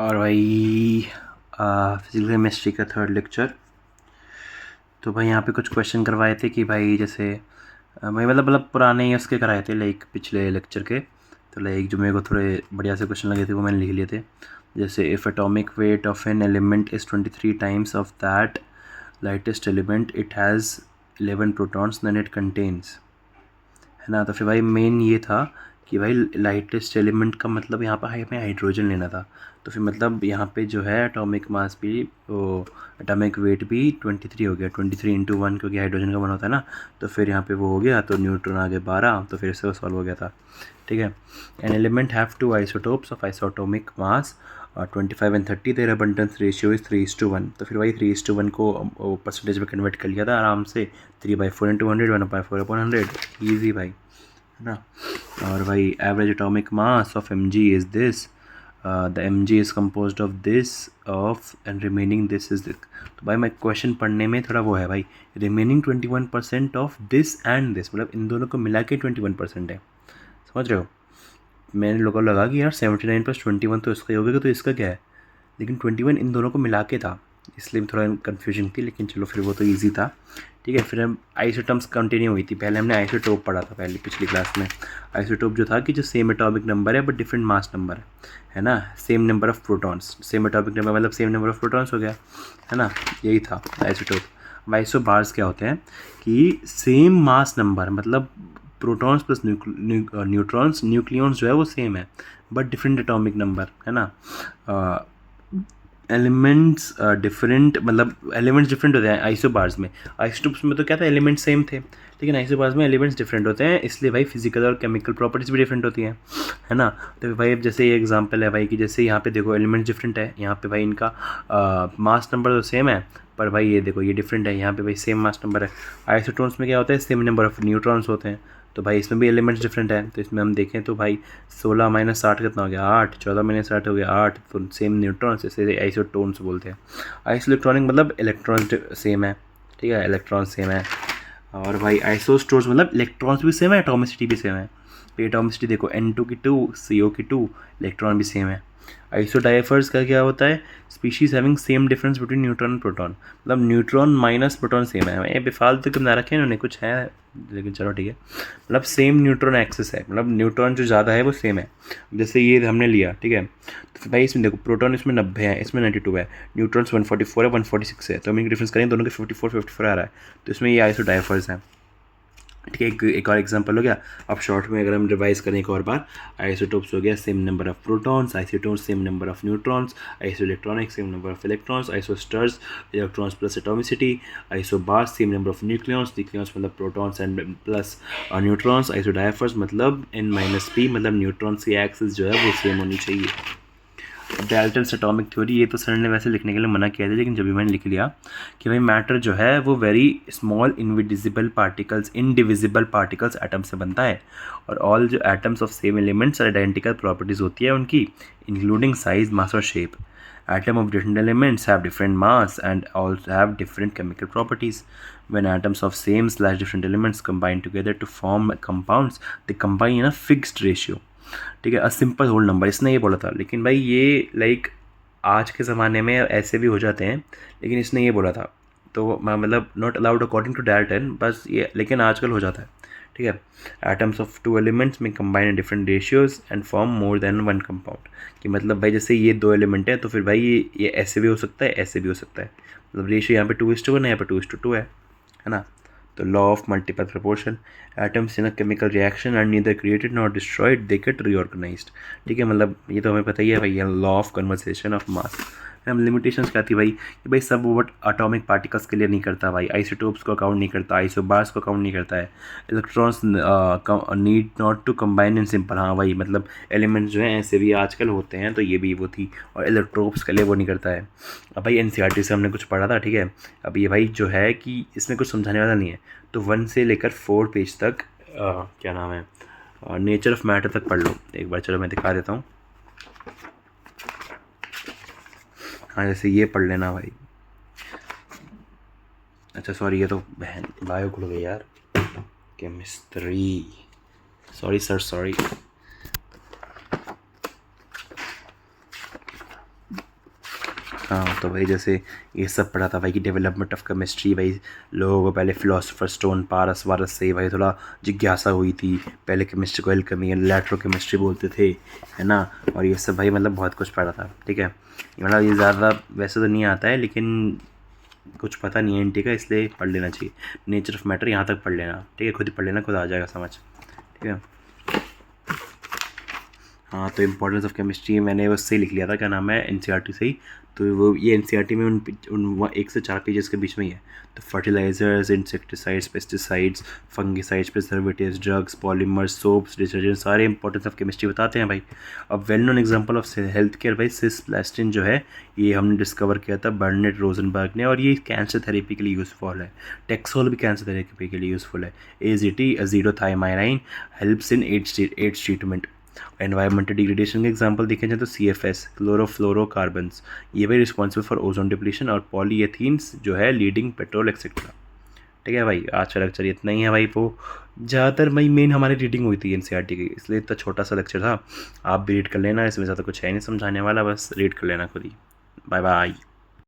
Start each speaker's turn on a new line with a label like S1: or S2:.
S1: और भाई physical chemistry का थर्ड लेक्चर। तो भाई यहाँ पे कुछ क्वेश्चन करवाए थे कि भाई जैसे भाई मतलब पुराने ही उसके कराए थे लाइक पिछले लेक्चर के। तो लाइक जो मेरे को थोड़े बढ़िया से क्वेश्चन लगे थे वो मैंने लिख लिए थे। जैसे if atomic weight of an element is 23 times of that lightest element it has 11 protons then it contains, है ना। तो फिर भाई मेन ये था कि भाई लाइटेस्ट एलिमेंट का मतलब यहाँ पर हमें हाइड्रोजन लेना था। तो फिर मतलब यहाँ पे जो है एटॉमिक मास भी वो एटॉमिक वेट भी 23 हो गया, 23 इंटू 1 क्योंकि हाइड्रोजन का बना होता है ना। तो फिर यहाँ पे वो हो गया, तो न्यूट्रॉन आ गए 12, तो फिर से वो सॉल्व हो गया था। ठीक है। An element have two isotopes of isotopic mass 25 and 30, their abundance ratio is 3:1। तो फिर भाई 3:1 को परसेंटेज में कन्वर्ट कर लिया था आराम से। 3/4 इंटू 100, 1/4/100, ईजी भाई, है ना। और भाई average atomic mass of M G is this, the M G is compose of this of and remaining this is this. तो भाई मैं क्वेश्चन पढ़ने में थोड़ा वो है भाई, remaining 21% of this and this, मतलब इन दोनों को मिला के 21% है, समझ रहे हो। मैंने लोगों को लगा कि यार 79 + 21 तो इसका ही होगा, तो इसका क्या है, लेकिन 21 इन दोनों को मिला के था, इसलिए थोड़ा कन्फ्यूजन थी, लेकिन चलो फिर वो तो ईजी था। ठीक है। फिर हम आइसोटॉप्स कंटिन्यू हुई थी। पहले हमने आइसोटोप पढ़ा था पहले पिछली क्लास में। आइसोटोप जो था कि जो सेम एटॉमिक नंबर है बट डिफरेंट मास नंबर है ना। Same number of protons, same atomic number मतलब सेम नंबर ऑफ प्रोटॉन्स हो गया, है ना। यही था आइसोटोप। आइसोबार्स क्या होते हैं कि सेम मास नंबर, मतलब प्रोटॉन्स प्लस न्यूट्रॉन्स, न्यूक्लियॉन्स जो है वो सेम है बट डिफरेंट एटॉमिक नंबर, है ना। एलिमेंट्स डिफरेंट, मतलब एलिमेंट्स डिफरेंट होते हैं आइसोबार्स में। आइसोटोप्स में तो क्या था, एलिमेंट्स सेम थे, लेकिन आइसोबार्स में एलिमेंट्स डिफरेंट होते हैं, इसलिए भाई फिजिकल और केमिकल प्रॉपर्टीज भी डिफरेंट होती हैं, है ना। तो भाई अब जैसे ये एग्जांपल है भाई कि जैसे यहाँ पे देखो एलिमेंट्स डिफरेंट है, यहाँ पे भाई इनका मास नंबर तो सेम है, पर भाई ये देखो ये डिफरेंट है, यहाँ पे भाई सेम मास नंबर है। आइसोटोन्स में क्या होता है, सेम नंबर ऑफ न्यूट्रॉन्स होते हैं, तो भाई इसमें भी एलिमेंट्स डिफरेंट है। तो इसमें हम देखें तो भाई 16 - 8 कितना हो गया, 8, 14 - 8 हो गया 8, तो सेम न्यूट्रॉन्स, इसे आइसोटोन्स बोलते हैं। आइसोइलेक्ट्रॉनिक मतलब इलेक्ट्रॉन्स सेम है, ठीक है, इलेक्ट्रॉन सेम है। और भाई आइसोस्टोर्स मतलब इलेक्ट्रॉन्स भी सेम है, एटॉमिसिटी भी सेम है। एटॉमिसिटी देखो N2 की 2, CO की 2, इलेक्ट्रॉन भी सेम है। आइसोडाइफर्स का क्या होता है, species having same difference between neutron and proton, मतलब न्यूट्रॉन माइनस प्रोटॉन सेम है। ये बेफालतू के बना रखे हैं इन्होंने, कुछ है लेकिन चलो ठीक है। मतलब सेम न्यूट्रॉन एक्सेस है, मतलब न्यूट्रॉन जो ज़्यादा है वो सेम है। जैसे ये हमने लिया, ठीक है, तो फिर भाई इसमें देखो प्रोटॉन इसमें 90 है, इसमें 92 है, न्यूट्रॉन्स 144 है, 146 है, तो हम इनकी डिफरेंस करेंगे दोनों के 54 आ रहा है, तो इसमें ये आइसोडाइफर्स हैं। ठीक है। एक और एग्जांपल हो गया। अब शॉर्ट में अगर हम रिवाइज करें एक और बार, आइसोटोप्स हो गया same number of protons, isotones same number of neutrons, isoelectronic same number of electrons, isosters electrons plus atomicity, isobars same number of nucleons, nucleons मतलब protons and plus neutrons, isodiaphers मतलब N-P, मतलब neutrons की axis जो है वो same होनी चाहिए। Dalton's atomic theory, ये तो सर ने वैसे लिखने के लिए मना किया था, लेकिन जब भी मैंने लिख लिया कि भाई मैटर जो है वो very small indivisible particles atom से बनता है, और ऑल जो atoms of same elements identical properties होती है उनकी, इंक्लूडिंग साइज, मास और shape. Atom of different elements have different mass and also have different chemical properties. When atoms of same/different elements combine together to form compounds, they combine in a fixed ratio. ठीक है, a simple whole number, इसने ये बोला था, लेकिन भाई ये like आज के ज़माने में ऐसे भी हो जाते हैं, लेकिन इसने ये बोला था, तो मतलब not allowed according to Dalton, बस ये लेकिन आजकल हो जाता है। ठीक है। एटम्स ऑफ टू एलिमेंट्स में combine in different ratios and form more than one compound, कि मतलब भाई जैसे ये दो एलिमेंट है तो फिर भाई ये ऐसे भी हो सकता है, ऐसे भी हो सकता है, मतलब रेशियो यहाँ पे 2:1 है, यहाँ पे 2:2 है ना। तो law of multiple proportion, atoms in a chemical reaction are neither created not destroyed, they get reorganized. ठीक है, मतलब ये तो हमें पता ही है भाई, law of conversation of mass. हम लिमिटेशंस क्या थी भाई कि भाई सब वो एटॉमिक पार्टिकल्स के लिए नहीं करता भाई, आइसोटोप्स को अकाउंट नहीं करता, आइसोबार्स को अकाउंट नहीं करता है, electrons need not to combine in simple, हाँ भाई मतलब एलिमेंट्स जो हैं ऐसे भी आजकल होते हैं, तो ये भी वो थी, और इलेक्ट्रोप्स के लिए वो नहीं करता है। अब भाई NCERT से हमने कुछ पढ़ा था, ठीक है। अब ये भाई जो है कि इसमें कुछ समझाने वाला नहीं है, तो 1 से लेकर 4 पेज तक क्या नाम है, नेचर ऑफ मैटर तक पढ़ लो एक बार। चलो मैं दिखा देता हूँ। हाँ जैसे ये पढ़ लेना भाई। अच्छा सॉरी, ये तो बहन बायो खुल गई यार, केमिस्ट्री, सॉरी सर सॉरी। हाँ तो भाई जैसे ये सब पढ़ा था भाई कि डेवलपमेंट ऑफ केमिस्ट्री, भाई लोगों को पहले फिलोसोफर स्टोन पारस वारस से भाई थोड़ा जिज्ञासा हुई थी, पहले केमिस्ट्री को एल्केमी इलेक्ट्रो केमिस्ट्री बोलते थे, है ना। और ये सब भाई मतलब बहुत कुछ पढ़ा था, ठीक है। मतलब ये ज़्यादा वैसे तो नहीं आता है, लेकिन कुछ पता नहीं है एंटी का, इसलिए पढ़ लेना चाहिए। नेचर ऑफ मैटर यहाँ तक पढ़ लेना, ठीक है, खुद ही पढ़ लेना, खुद आ जाएगा समझ, ठीक है। हाँ तो इम्पोर्टेंस ऑफ केमिस्ट्री मैंने उससे ही लिख लिया था, क्या नाम है, एनसीईआरटी से ही। तो वो ये एनसीईआरटी में उन 1 से 4 पेजेस के बीच में ही है। तो fertilisers, insecticides, pesticides, fungicides, preservatives, drugs, polymers, soaps, detergent, सारे इंपॉर्टेंस ऑफ केमिस्ट्री बताते हैं भाई। अब well known example of health care भाई सिस्प्लास्टिन जो है, ये हमने डिस्कवर किया था बर्नेट रोजनबर्ग ने, और ये कैंसर थेरेपी के लिए यूज़फुल है। टेक्सोल भी कैंसर थेरेपी के लिए यूज़फुल है। AGT azidothymidine helps in AIDS treatment. Environmental degradation के एग्जांपल देखे जाए तो CFS क्लोरोफ्लोरोकार्बन्स, ये भी रिस्पॉन्सिबल फॉर ओजोन डिप्लीशन, और पॉलीएथीन्स जो है लीडिंग पेट्रोल एक्सेट्रा। ठीक है भाई, आज का लेक्चर इतना ही है भाई। वो ज़्यादातर भाई मेन हमारी रीडिंग हुई थी NCERT की, इसलिए इतना छोटा सा लेक्चर था। आप भी रीड कर लेना, इसमें ज़्यादा कुछ है नहीं समझाने वाला, बस रीड कर लेना खुद ही। Bye bye.